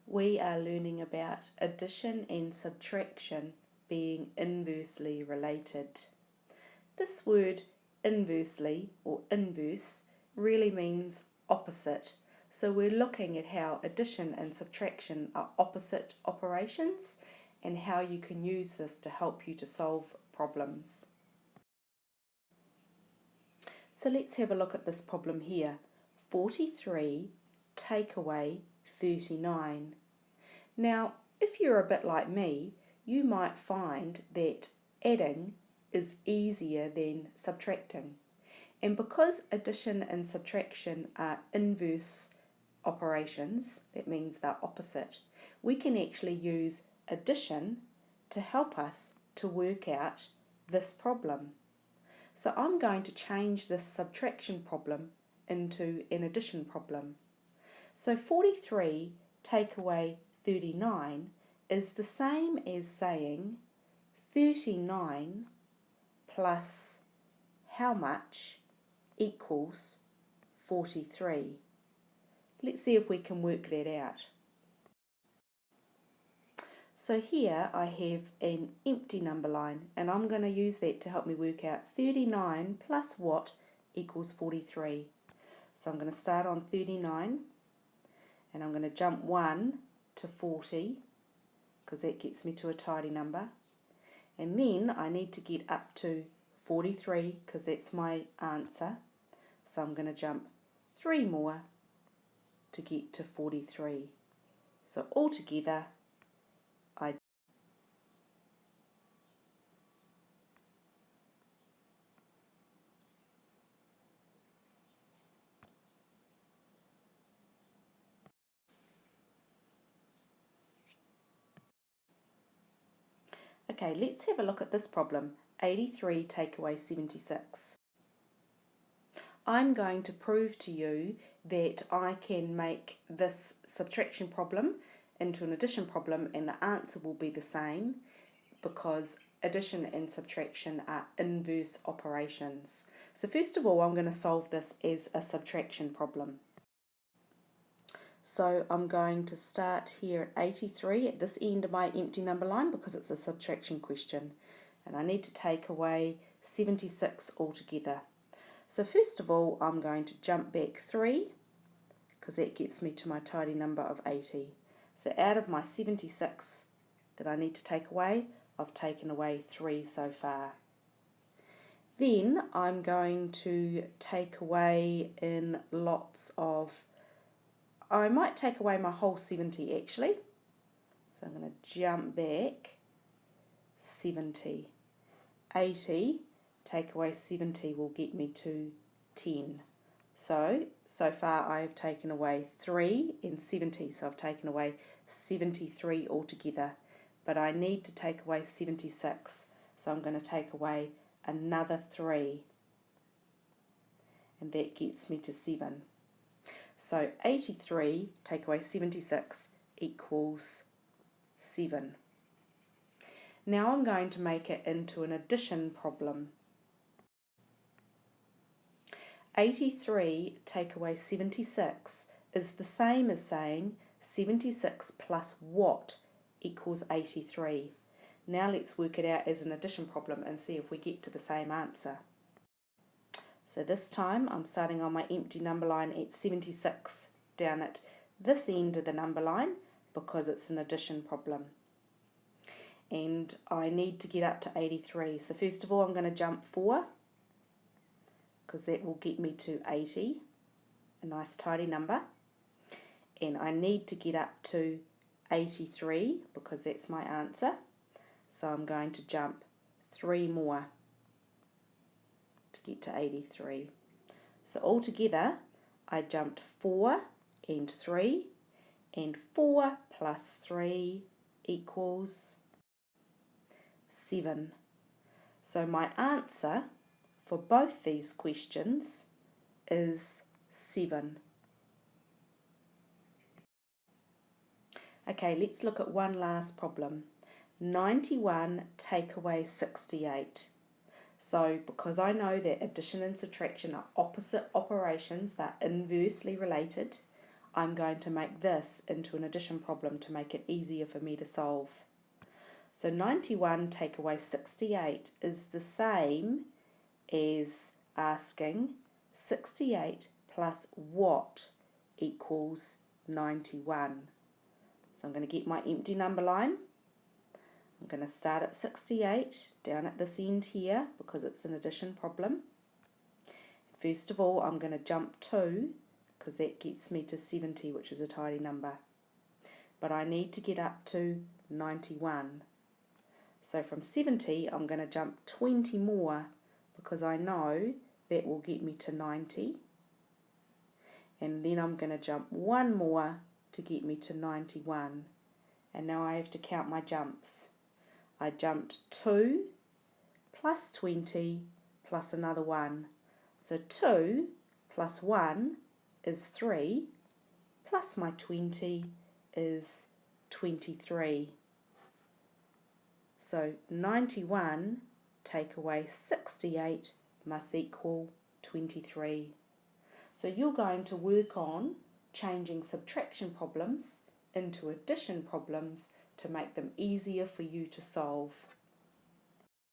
we are learning about addition and subtraction being inversely related. This word inversely or inverse really means opposite. So we're looking at how addition and subtraction are opposite operations and how you can use this to help you to solve problems. So let's have a look at this problem here. 43 take away 39. Now, if you're a bit like me, you might find that adding is easier than subtracting. And because addition and subtraction are inverse operations, that means they're opposite, we can actually use addition to help us to work out this problem. So I'm going to change this subtraction problem into an addition problem. So 43 take away 39 is the same as saying 39 plus how much equals 43. Let's see if we can work that out. So here I have an empty number line and I'm going to use that to help me work out 39 plus what equals 43. So I'm going to start on 39 and I'm going to jump 1 to 40 because that gets me to a tidy number. And then I need to get up to 43 because that's my answer. So I'm going to jump 3 more to get to 43. So altogether Okay, let's have a look at this problem. 83 take away 76. I'm going to prove to you that I can make this subtraction problem into an addition problem and the answer will be the same because addition and subtraction are inverse operations. So first of all, I'm going to solve this as a subtraction problem. So I'm going to start here at 83 at this end of my empty number line because it's a subtraction question. And I need to take away 76 altogether. So first of all, I'm going to jump back 3 because that gets me to my tidy number of 80. So out of my 76 that I need to take away, I've taken away 3 so far. Then I'm going to take away in lots of I might take away my whole 70 actually. So I'm going to jump back 70. 80, take away 70 will get me to 10. So far I have taken away 3 and 70. So I've taken away 73 altogether. But I need to take away 76. So I'm going to take away another 3. And that gets me to 7. So 83 take away 76 equals 7. Now I'm going to make it into an addition problem. 83 take away 76 is the same as saying 76 plus what equals 83. Now let's work it out as an addition problem and see if we get to the same answer. So this time I'm starting on my empty number line at 76 down at this end of the number line because it's an addition problem. And I need to get up to 83. So first of all I'm going to jump 4 because that will get me to 80, a nice tidy number. And I need to get up to 83 because that's my answer. So I'm going to jump 3 more to get to 83. So altogether I jumped 4 and 3 and 4 plus 3 equals 7. So my answer for both these questions is 7. Okay, let's look at one last problem. 91 take away 68. So because I know that addition and subtraction are opposite operations, they're inversely related, I'm going to make this into an addition problem to make it easier for me to solve. So 91 take away 68 is the same as asking 68 plus what equals 91. So I'm going to get my empty number line. I'm going to start at 68 down at this end here because it's an addition problem. First of all, I'm going to jump 2 because that gets me to 70, which is a tidy number. But I need to get up to 91. So from 70, I'm going to jump 20 more because I know that will get me to 90. And then I'm going to jump 1 more to get me to 91. And now I have to count my jumps. I jumped 2 plus 20 plus another 1. So 2 plus 1 is 3, plus my 20 is 23. So 91 take away 68 must equal 23. So you're going to work on changing subtraction problems into addition problems to make them easier for you to solve.